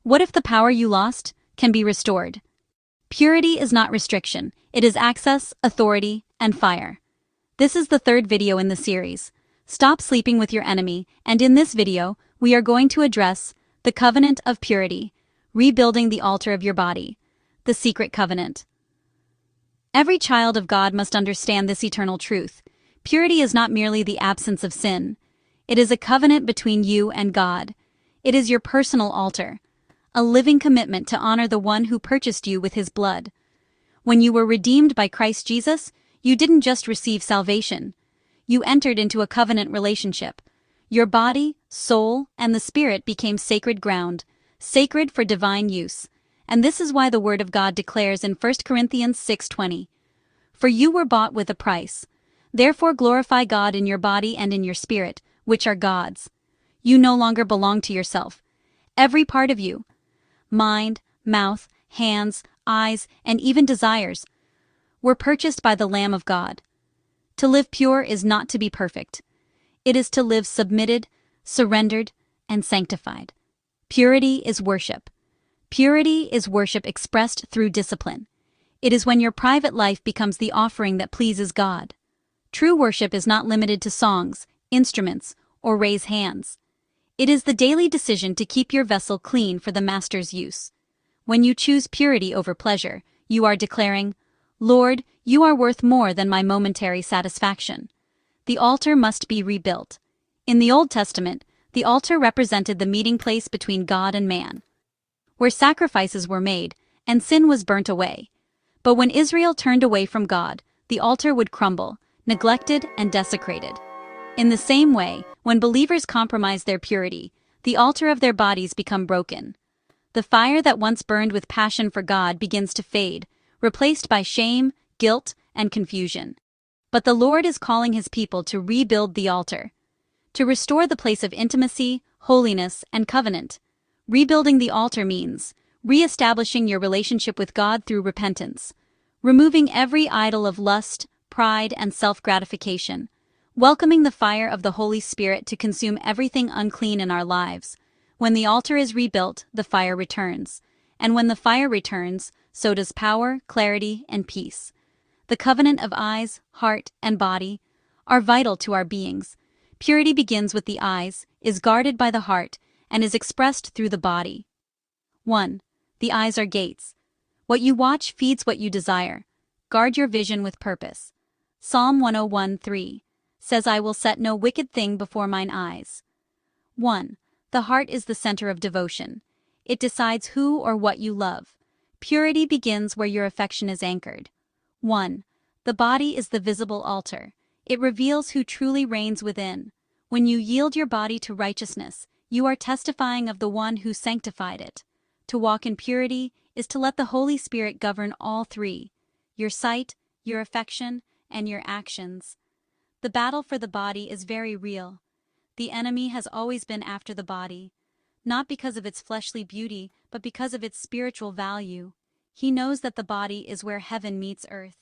What if the power you lost can be restored? Purity is not restriction, it is access, authority, and fire. This is the third video in the series. Stop sleeping with your enemy, and in this video, we are going to address the covenant of purity, rebuilding the altar of your body, the secret covenant. Every child of God must understand this eternal truth. Purity is not merely the absence of sin. It is a covenant between you and God. It is your personal altar, a living commitment to honor the one who purchased you with his blood. When you were redeemed by Christ Jesus, you didn't just receive salvation. You entered into a covenant relationship. Your body, soul, and the spirit became sacred ground, sacred for divine use. And this is why the Word of God declares in 1 Corinthians 6:20, "For you were bought with a price. Therefore glorify God in your body and in your spirit, which are God's." You no longer belong to yourself. Every part of you, mind, mouth, hands, eyes, and even desires, were purchased by the Lamb of God. To live pure is not to be perfect. It is to live submitted, surrendered, and sanctified. Purity is worship. Purity is worship expressed through discipline. It is when your private life becomes the offering that pleases God. True worship is not limited to songs, instruments, or raise hands. It is the daily decision to keep your vessel clean for the Master's use. When you choose purity over pleasure, you are declaring, "Lord, you are worth more than my momentary satisfaction." The altar must be rebuilt. In the Old Testament, the altar represented the meeting place between God and man, where sacrifices were made and sin was burnt away. But when Israel turned away from God, the altar would crumble, neglected and desecrated. In the same way, when believers compromise their purity, the altar of their bodies become broken. The fire that once burned with passion for God begins to fade, replaced by shame, guilt, and confusion. But the Lord is calling his people to rebuild the altar, to restore the place of intimacy, holiness, and covenant. Rebuilding the altar means re-establishing your relationship with God through repentance, removing every idol of lust, pride, and self-gratification, welcoming the fire of the Holy Spirit to consume everything unclean in our lives. When the altar is rebuilt, the fire returns. And when the fire returns, so does power, clarity, and peace. The covenant of eyes, heart, and body are vital to our beings. Purity begins with the eyes, is guarded by the heart, and is expressed through the body. 1. The eyes are gates. What you watch feeds what you desire. Guard your vision with purpose. Psalm 101:3 says, "I will set no wicked thing before mine eyes." 1. The heart is the center of devotion. It decides who or what you love. Purity begins where your affection is anchored. 1. The body is the visible altar. It reveals who truly reigns within. When you yield your body to righteousness, you are testifying of the one who sanctified it. To walk in purity is to let the Holy Spirit govern all three: your sight, your affection, and your actions. The battle for the body is very real. The enemy has always been after the body, not because of its fleshly beauty, but because of its spiritual value. He knows that the body is where heaven meets earth,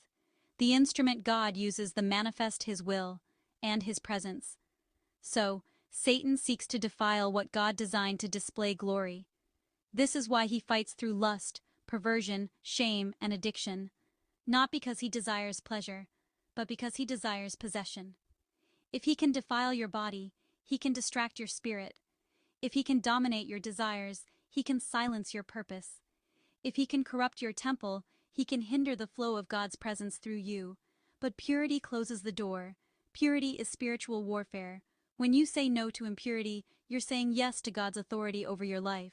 the instrument God uses to manifest his will and his presence. So, Satan seeks to defile what God designed to display glory. This is why he fights through lust, perversion, shame, and addiction, not because he desires pleasure, but because he desires possession. If he can defile your body, he can distract your spirit. If he can dominate your desires, he can silence your purpose. If he can corrupt your temple, he can hinder the flow of God's presence through you. But purity closes the door. Purity is spiritual warfare. When you say no to impurity, you're saying yes to God's authority over your life.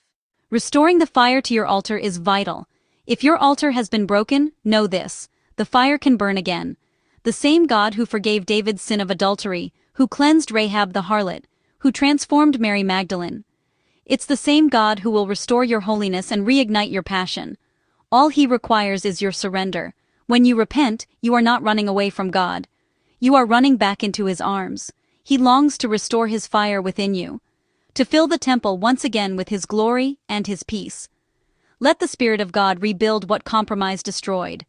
Restoring the fire to your altar is vital. If your altar has been broken, know this: the fire can burn again. The same God who forgave David's sin of adultery, who cleansed Rahab the harlot, who transformed Mary Magdalene. It's the same God who will restore your holiness and reignite your passion. All he requires is your surrender. When you repent, you are not running away from God. You are running back into his arms. He longs to restore his fire within you, to fill the temple once again with his glory and his peace. Let the Spirit of God rebuild what compromise destroyed.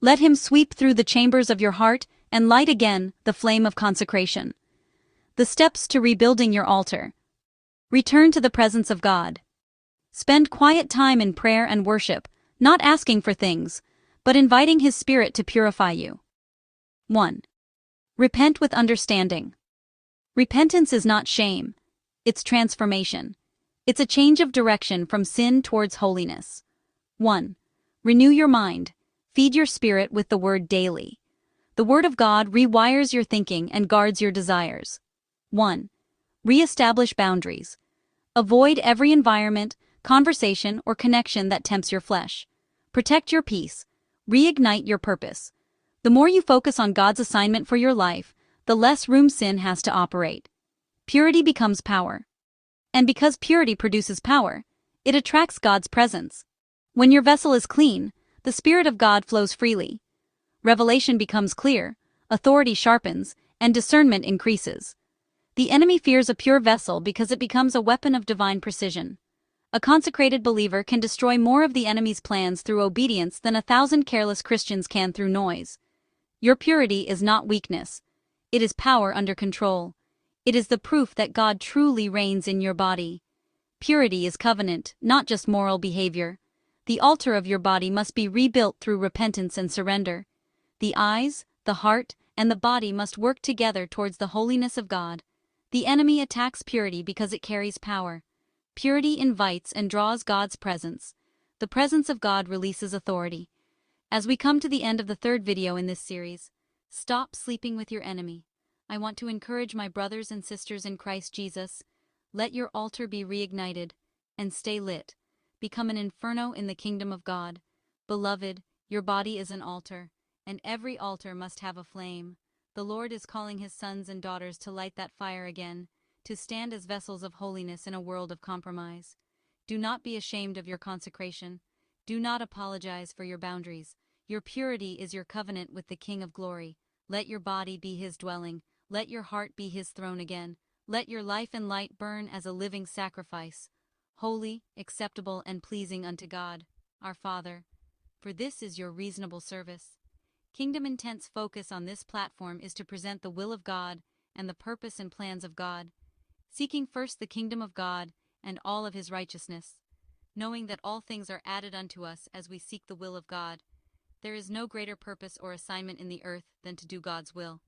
Let him sweep through the chambers of your heart and light again the flame of consecration. The steps to rebuilding your altar. Return to the presence of God. Spend quiet time in prayer and worship, not asking for things, but inviting His Spirit to purify you. 1. Repent with understanding. Repentance is not shame, it's transformation. It's a change of direction from sin towards holiness. 1. Renew your mind. Feed your spirit with the Word daily. The Word of God rewires your thinking and guards your desires. 1. Re-establish boundaries. Avoid every environment, conversation, or connection that tempts your flesh. Protect your peace. Reignite your purpose. The more you focus on God's assignment for your life, the less room sin has to operate. Purity becomes power. And because purity produces power, it attracts God's presence. When your vessel is clean, the Spirit of God flows freely. Revelation becomes clear, authority sharpens, and discernment increases. The enemy fears a pure vessel because it becomes a weapon of divine precision. A consecrated believer can destroy more of the enemy's plans through obedience than 1,000 careless Christians can through noise. Your purity is not weakness. It is power under control. It is the proof that God truly reigns in your body. Purity is covenant, not just moral behavior. The altar of your body must be rebuilt through repentance and surrender. The eyes, the heart, and the body must work together towards the holiness of God. The enemy attacks purity because it carries power. Purity invites and draws God's presence. The presence of God releases authority. As we come to the end of the third video in this series, stop sleeping with your enemy. I want to encourage my brothers and sisters in Christ Jesus. Let your altar be reignited and stay lit. Become an inferno in the kingdom of God. Beloved, your body is an altar, and every altar must have a flame. The Lord is calling His sons and daughters to light that fire again, to stand as vessels of holiness in a world of compromise. Do not be ashamed of your consecration. Do not apologize for your boundaries. Your purity is your covenant with the King of Glory. Let your body be His dwelling. Let your heart be His throne again. Let your life and light burn as a living sacrifice, holy, acceptable, and pleasing unto God, our Father. For this is your reasonable service. Kingdom Intent's focus on this platform is to present the will of God and the purpose and plans of God, seeking first the kingdom of God and all of His righteousness, knowing that all things are added unto us as we seek the will of God. There is no greater purpose or assignment in the earth than to do God's will,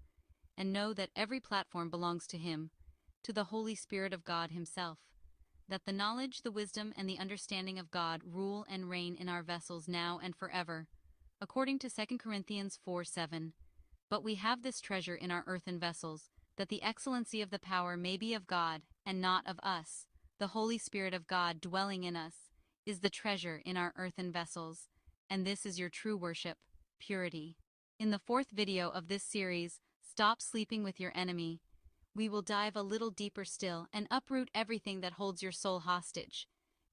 and know that every platform belongs to Him, to the Holy Spirit of God Himself, that the knowledge, the wisdom, and the understanding of God rule and reign in our vessels now and forever, according to 2 Corinthians 4:7. But we have this treasure in our earthen vessels, that the excellency of the power may be of God, and not of us. The Holy Spirit of God dwelling in us is the treasure in our earthen vessels, and this is your true worship, purity. In the fourth video of this series, Stop Sleeping with Your Enemy, we will dive a little deeper still and uproot everything that holds your soul hostage.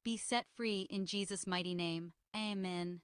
Be set free in Jesus' mighty name. Amen.